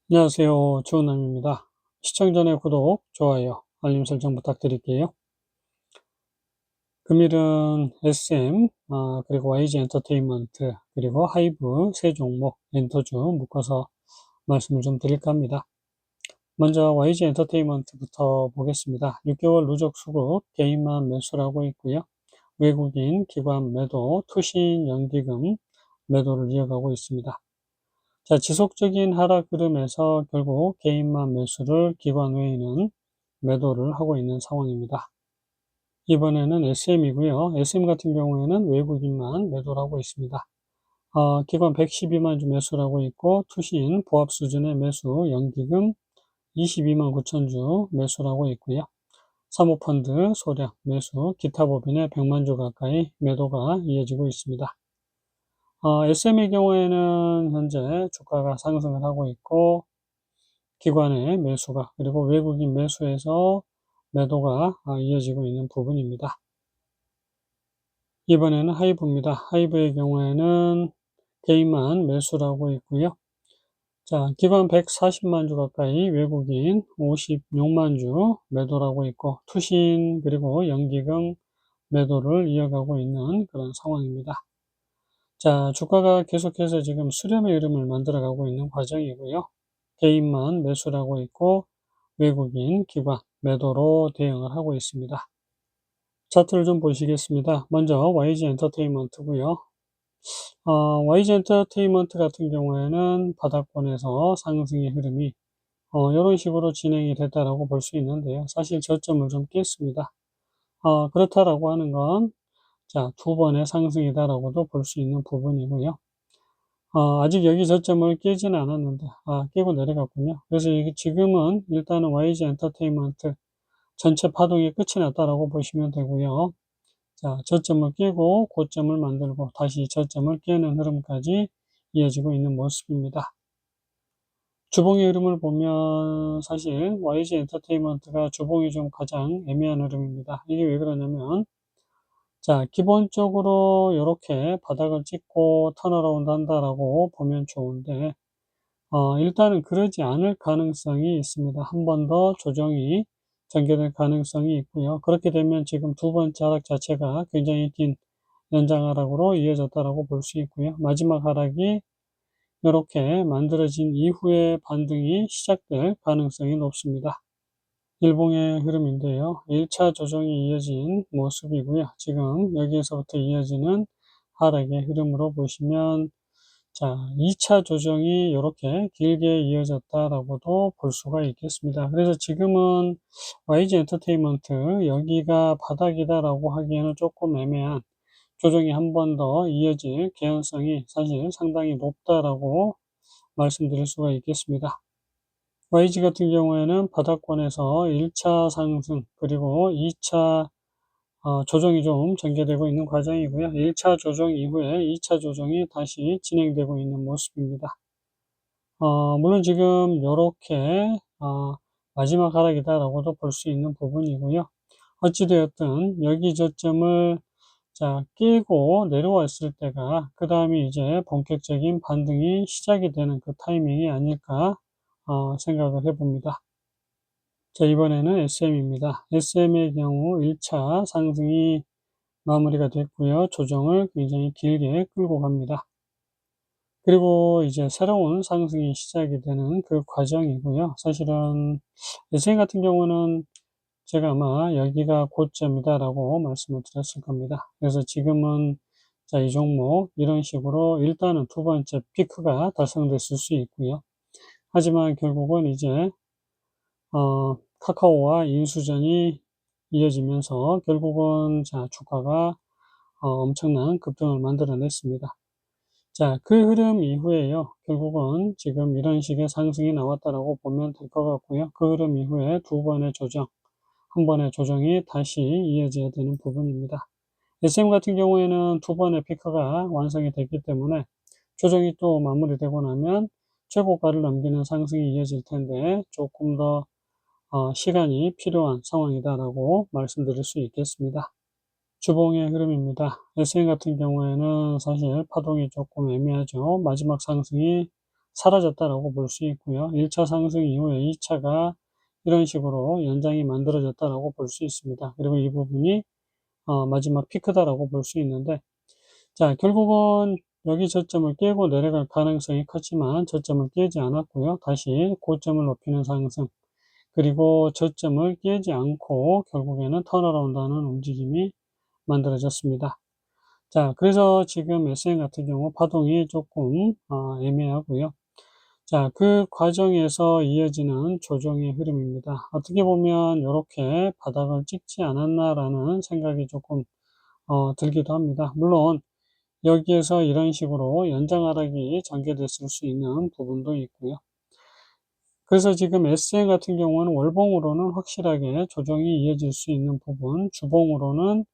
안녕하세요. 주은남입니다. 시청 전에 구독, 좋아요, 알림 설정 부탁드릴게요. 금일은 SM, 그리고 YG 엔터테인먼트, 그리고 하이브 세 종목 엔터주 묶어서 말씀을 좀 드릴까 합니다. 먼저 YG 엔터테인먼트부터 보겠습니다. 6개월 누적 수급 개인만 매수를 하고 있고요. 외국인 기관 매도, 투신 연기금 매도를 이어가고 있습니다. 자, 지속적인 하락 흐름에서 결국 개인만 매수를 기관 외에는 매도를 하고 있는 상황입니다. 이번에는 SM이고요. SM 같은 경우에는 외국인만 매도를 하고 있습니다. 기관 112만 주 매수를 하고 있고, 투신 보합 수준의 매수, 연기금 22만 9천 주 매수를 하고 있고요. 사모펀드 소량 매수, 기타 법인의 100만 주 가까이 매도가 이어지고 있습니다. SM의 경우에는 현재 주가가 상승을 하고 있고, 기관의 매수가, 그리고 외국인 매수에서 매도가 이어지고 있는 부분입니다. 이번에는 하이브입니다. 하이브의 경우에는 개인만 매수를 하고 있고요. 자, 기관 140만 주 가까이, 외국인 56만 주 매도를 하고 있고, 투신 그리고 연기금 매도를 이어가고 있는 그런 상황입니다. 자, 주가가 계속해서 지금 수렴의 흐름을 만들어가고 있는 과정이고요. 개인만 매수를 하고 있고, 외국인 기관 매도로 대응을 하고 있습니다. 차트를 좀 보시겠습니다. 먼저 YG 엔터테인먼트고요. YG 엔터테인먼트 같은 경우에는 바닥권에서 상승의 흐름이 이런 식으로 진행이 됐다라고 볼 수 있는데요. 사실 저점을 좀 깼습니다. 그렇다라고 하는 건 자, 두 번의 상승이다라고도 볼 수 있는 부분이고요. 아직 여기 저점을 깨지는 않았는데, 깨고 내려갔군요. 그래서 지금은 일단은 YG 엔터테인먼트 전체 파동이 끝이 났다라고 보시면 되고요. 자, 저점을 깨고 고점을 만들고 다시 저점을 깨는 흐름까지 이어지고 있는 모습입니다. 주봉의 흐름을 보면 사실 YG 엔터테인먼트가 주봉이 좀 가장 애매한 흐름입니다. 이게 왜 그러냐면, 자, 기본적으로 이렇게 바닥을 찍고 턴어라운드 한다라고 보면 좋은데, 일단은 그러지 않을 가능성이 있습니다. 한 번 더 조정이 전개될 가능성이 있고요. 그렇게 되면 지금 두 번째 하락 자체가 굉장히 긴 연장 하락으로 이어졌다라고 볼 수 있고요. 마지막 하락이 이렇게 만들어진 이후에 반등이 시작될 가능성이 높습니다. 일봉의 흐름인데요. 1차 조정이 이어진 모습이고요. 지금 여기에서부터 이어지는 하락의 흐름으로 보시면, 자, 2차 조정이 이렇게 길게 이어졌다라고도 볼 수가 있겠습니다. 그래서 지금은 YG 엔터테인먼트 여기가 바닥이다라고 하기에는 조금 애매한, 조정이 한 번 더 이어질 개연성이 사실 상당히 높다라고 말씀드릴 수가 있겠습니다. YG 같은 경우에는 바닥권에서 1차 상승 그리고 2차 조정이 좀 전개되고 있는 과정이고요. 1차 조정 이후에 2차 조정이 다시 진행되고 있는 모습입니다. 물론 지금 요렇게 마지막 하락이다라고도 볼 수 있는 부분이고요. 어찌되었든 여기 저점을 자, 깨고 내려왔을 때가 그 다음에 이제 본격적인 반등이 시작이 되는 그 타이밍이 아닐까 생각을 해봅니다. 자, 이번에는 SM입니다. SM의 경우 1차 상승이 마무리가 됐고요. 조정을 굉장히 길게 끌고 갑니다. 그리고 이제 새로운 상승이 시작이 되는 그 과정이고요. 사실은 SM 같은 경우는 제가 아마 여기가 고점이다라고 말씀을 드렸을 겁니다. 그래서 지금은 자, 이 종목 이런 식으로 일단은 두 번째 피크가 달성됐을 수 있고요. 하지만 결국은 이제 카카오와 인수전이 이어지면서 결국은 자, 주가가 엄청난 급등을 만들어냈습니다. 자, 그 흐름 이후에요. 결국은 지금 이런 식의 상승이 나왔다라고 보면 될 것 같고요. 그 흐름 이후에 두 번의 조정, 한 번의 조정이 다시 이어져야 되는 부분입니다. SM 같은 경우에는 두 번의 피크가 완성이 됐기 때문에 조정이 또 마무리되고 나면 최고가를 넘기는 상승이 이어질 텐데 조금 더 시간이 필요한 상황이다라고 말씀드릴 수 있겠습니다. 주봉의 흐름입니다. SM 같은 경우에는 사실 파동이 조금 애매하죠. 마지막 상승이 사라졌다라고 볼 수 있고요. 1차 상승 이후에 2차가 이런 식으로 연장이 만들어졌다라고 볼 수 있습니다. 그리고 이 부분이 마지막 피크다라고 볼 수 있는데, 자, 결국은 여기 저점을 깨고 내려갈 가능성이 컸지만 저점을 깨지 않았고요. 다시 고점을 높이는 상승, 그리고 저점을 깨지 않고 결국에는 턴어라운드하는 움직임이 만들어졌습니다. 자, 그래서 지금 SM 같은 경우 파동이 조금 애매하고요. 자, 그 과정에서 이어지는 조정의 흐름입니다. 어떻게 보면 이렇게 바닥을 찍지 않았나라는 생각이 조금 들기도 합니다. 물론 여기에서 이런 식으로 연장 하락이 전개됐을 수 있는 부분도 있고요. 그래서 지금 SM 같은 경우는 월봉으로는 확실하게 조정이 이어질 수 있는 부분, 주봉으로는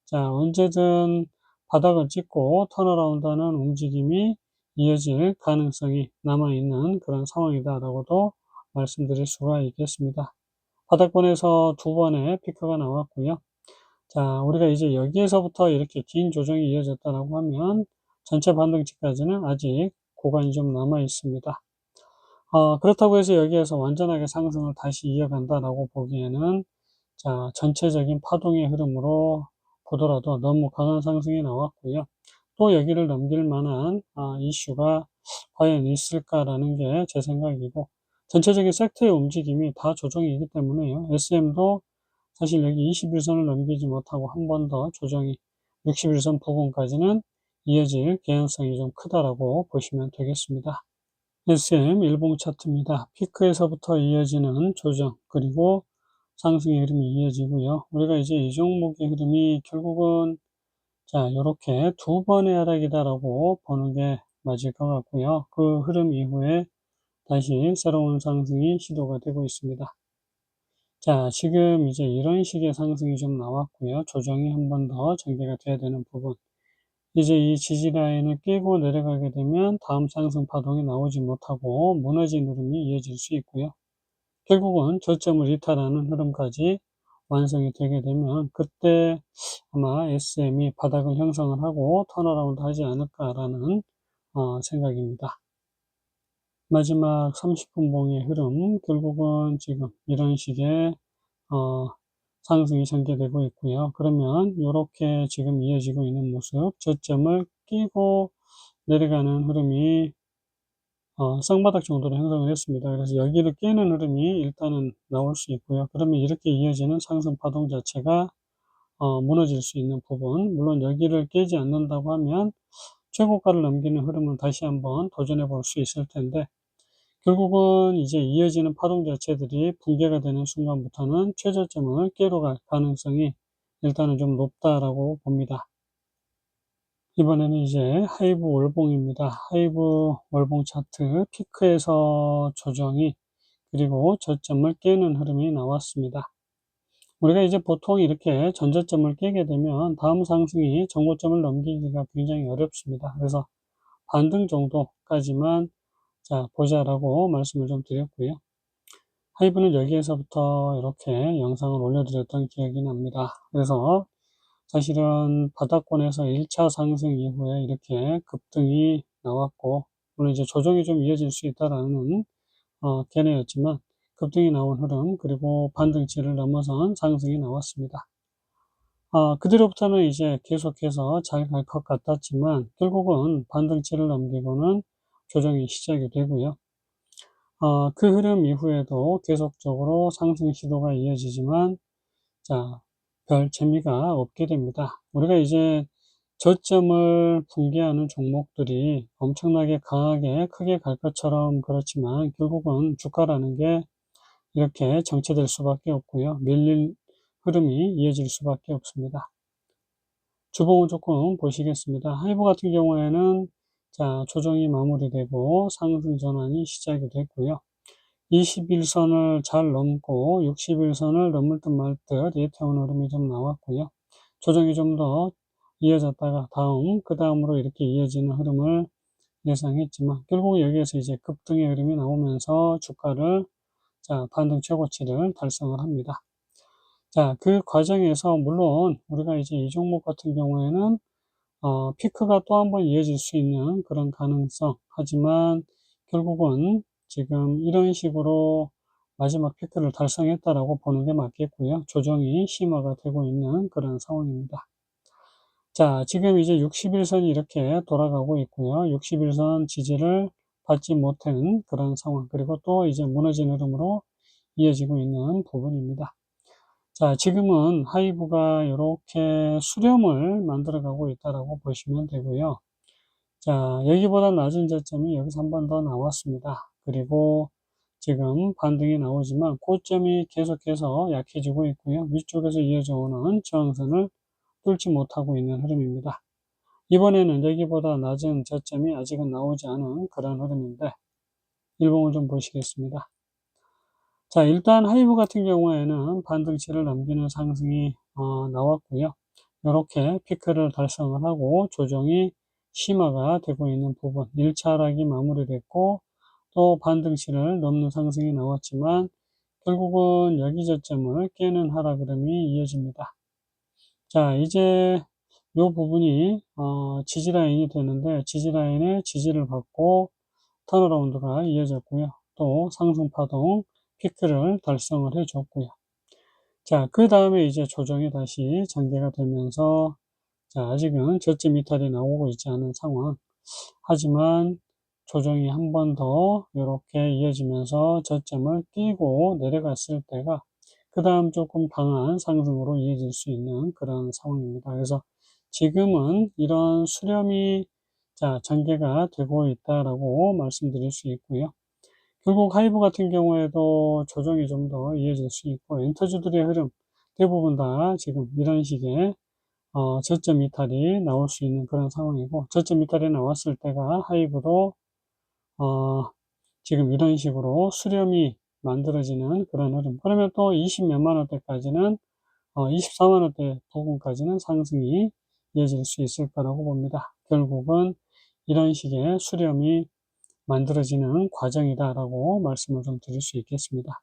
자, 언제든 바닥을 찍고 턴어라운드하는 움직임이 이어질 가능성이 남아있는 그런 상황이다라고도 말씀드릴 수가 있겠습니다. 바닥권에서 두 번의 피크가 나왔고요. 자, 우리가 이제 여기에서부터 이렇게 긴 조정이 이어졌다라고 하면 전체 반등치까지는 아직 구간이 좀 남아 있습니다. 그렇다고 해서 여기에서 완전하게 상승을 다시 이어간다라고 보기에는 자, 전체적인 파동의 흐름으로 보더라도 너무 강한 상승이 나왔고요. 또 여기를 넘길 만한 이슈가 과연 있을까라는 게 제 생각이고, 전체적인 섹터의 움직임이 다 조정이기 때문에요. SM도 사실 여기 21선을 넘기지 못하고 한 번 더 조정이 61선 부근까지는 이어질 개연성이 좀 크다라고 보시면 되겠습니다. SM 일봉 차트입니다. 피크에서부터 이어지는 조정, 그리고 상승의 흐름이 이어지고요. 우리가 이제 이 종목의 흐름이 결국은 자, 요렇게 두 번의 하락이다라고 보는 게 맞을 것 같고요. 그 흐름 이후에 다시 새로운 상승이 시도가 되고 있습니다. 자, 지금 이제 이런 식의 상승이 좀 나왔고요. 조정이 한 번 더 전개가 돼야 되는 부분. 이제 이 지지 라인을 깨고 내려가게 되면 다음 상승 파동이 나오지 못하고 무너진 흐름이 이어질 수 있고요. 결국은 저점을 이탈하는 흐름까지 완성이 되게 되면 그때 아마 SM이 바닥을 형성을 하고 턴어라운드 하지 않을까라는 생각입니다. 마지막 30분 봉의 흐름, 결국은 지금 이런 식의 상승이 전개되고 있고요. 그러면 이렇게 지금 이어지고 있는 모습, 저점을 끼고 내려가는 흐름이 쌍바닥 정도로 형성을 했습니다. 그래서 여기를 깨는 흐름이 일단은 나올 수 있고요. 그러면 이렇게 이어지는 상승 파동 자체가 무너질 수 있는 부분, 물론 여기를 깨지 않는다고 하면 최고가를 넘기는 흐름은 다시 한번 도전해 볼 수 있을 텐데, 결국은 이제 이어지는 파동 자체들이 붕괴가 되는 순간부터는 최저점을 깨러 갈 가능성이 일단은 좀 높다라고 봅니다. 이번에는 이제 하이브 월봉입니다. 하이브 월봉 차트 피크에서 조정이, 그리고 저점을 깨는 흐름이 나왔습니다. 우리가 이제 보통 이렇게 전저점을 깨게 되면 다음 상승이 전고점을 넘기기가 굉장히 어렵습니다. 그래서 반등 정도까지만 자 보자라고 말씀을 좀 드렸고요. 하이브는 여기에서부터 이렇게 영상을 올려드렸던 기억이 납니다. 그래서 사실은 바닥권에서 1차 상승 이후에 이렇게 급등이 나왔고, 물론 이제 조정이 좀 이어질 수 있다라는 견해였지만 급등이 나온 흐름, 그리고 반등치를 넘어선 상승이 나왔습니다. 그 뒤로부터는 이제 계속해서 잘 갈 것 같았지만 결국은 반등치를 넘기고는 조정이 시작이 되고요. 그 흐름 이후에도 계속적으로 상승 시도가 이어지지만 자, 별 재미가 없게 됩니다. 우리가 이제 저점을 붕괴하는 종목들이 엄청나게 강하게 크게 갈 것처럼 그렇지만 결국은 주가라는 게 이렇게 정체될 수밖에 없고요. 밀릴 흐름이 이어질 수밖에 없습니다. 주봉을 조금 보시겠습니다. 하이브 같은 경우에는 자, 조정이 마무리되고 상승 전환이 시작이 됐고요. 21선을 잘 넘고 61선을 넘을 듯 말 듯 예태운 흐름이 좀 나왔고요. 조정이 좀 더 이어졌다가 그 다음으로 이렇게 이어지는 흐름을 예상했지만 결국 여기에서 이제 급등의 흐름이 나오면서 주가를 자, 반등 최고치를 달성을 합니다. 자, 그 과정에서 물론 우리가 이제 이 종목 같은 경우에는 피크가 또 한 번 이어질 수 있는 그런 가능성, 하지만 결국은 지금 이런 식으로 마지막 피크를 달성했다라고 보는 게 맞겠고요. 조정이 심화가 되고 있는 그런 상황입니다. 자, 지금 이제 60일선이 이렇게 돌아가고 있고요. 60일선 지지를 받지 못한 그런 상황, 그리고 또 이제 무너진 흐름으로 이어지고 있는 부분입니다. 자, 지금은 하이브가 이렇게 수렴을 만들어가고 있다라고 보시면 되고요. 자, 여기보다 낮은 저점이 여기서 한 번 더 나왔습니다. 그리고 지금 반등이 나오지만 고점이 계속해서 약해지고 있고요. 위쪽에서 이어져 오는 저항선을 뚫지 못하고 있는 흐름입니다. 이번에는 여기보다 낮은 저점이 아직은 나오지 않은 그런 흐름인데, 일봉을 좀 보시겠습니다. 자, 일단 하이브 같은 경우에는 반등치를 넘기는 상승이 나왔고요. 이렇게 피크를 달성을 하고 조정이 심화가 되고 있는 부분, 1차 하락이 마무리됐고 또 반등치를 넘는 상승이 나왔지만 결국은 여기 저점을 깨는 하락 흐름이 이어집니다. 자, 이제 이 부분이 지지 라인이 되는데, 지지 라인에 지지를 받고 턴어라운드가 이어졌고요. 또 상승 파동 피크를 달성을 해줬고요. 자, 그 다음에 이제 조정이 다시 전개가 되면서, 자, 아직은 저점 이탈이 나오고 있지 않은 상황. 하지만 조정이 한 번 더 이렇게 이어지면서 저점을 끼고 내려갔을 때가 그 다음 조금 강한 상승으로 이어질 수 있는 그런 상황입니다. 그래서 지금은 이런 수렴이 전개가 되고 있다라고 말씀드릴 수 있고요. 결국 하이브 같은 경우에도 조정이 좀 더 이어질 수 있고, 엔터주들의 흐름 대부분 다 지금 이런 식의 저점 이탈이 나올 수 있는 그런 상황이고, 저점 이탈이 나왔을 때가 하이브도 지금 이런 식으로 수렴이 만들어지는 그런 흐름. 그러면 또 20 몇만 원대까지는 24만 원대 부분까지는 상승이 이어질 수 있을 거라고 봅니다. 결국은 이런 식의 수렴이 만들어지는 과정이다라고 말씀을 좀 드릴 수 있겠습니다.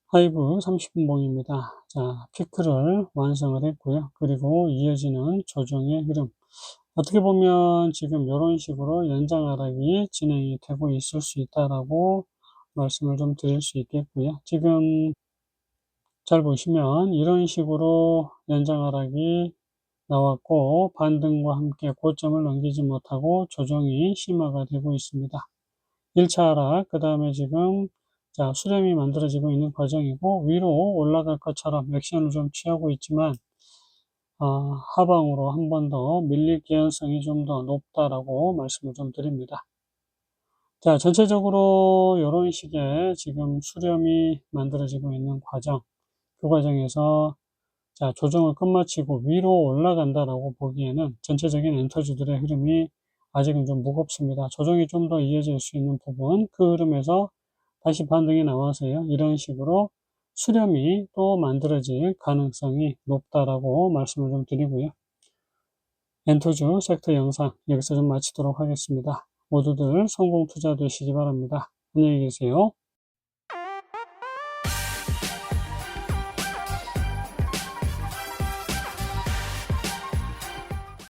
하이브 30분봉입니다. 자, 피크를 완성을 했고요. 그리고 이어지는 조정의 흐름. 어떻게 보면 지금 이런 식으로 연장 하락이 진행이 되고 있을 수 있다라고 말씀을 좀 드릴 수 있겠고요. 지금 잘 보시면 이런 식으로 연장 하락이 나왔고 반등과 함께 고점을 넘기지 못하고 조정이 심화가 되고 있습니다. 1차 하락, 그 다음에 지금 수렴이 만들어지고 있는 과정이고 위로 올라갈 것처럼 액션을 좀 취하고 있지만 하방으로 한 번 더 밀릴 개연성이 좀 더 높다라고 말씀을 좀 드립니다. 자, 전체적으로 이런 식의 지금 수렴이 만들어지고 있는 과정, 그 과정에서 조정을 끝마치고 위로 올라간다라고 보기에는 전체적인 엔터주들의 흐름이 아직은 좀 무겁습니다. 조정이 좀 더 이어질 수 있는 부분, 그 흐름에서 다시 반등이 나와서요, 이런 식으로 수렴이 또 만들어질 가능성이 높다라고 말씀을 좀 드리고요. 엔터주 섹터 영상 여기서 좀 마치도록 하겠습니다. 모두들 성공 투자 되시기 바랍니다. 안녕히 계세요.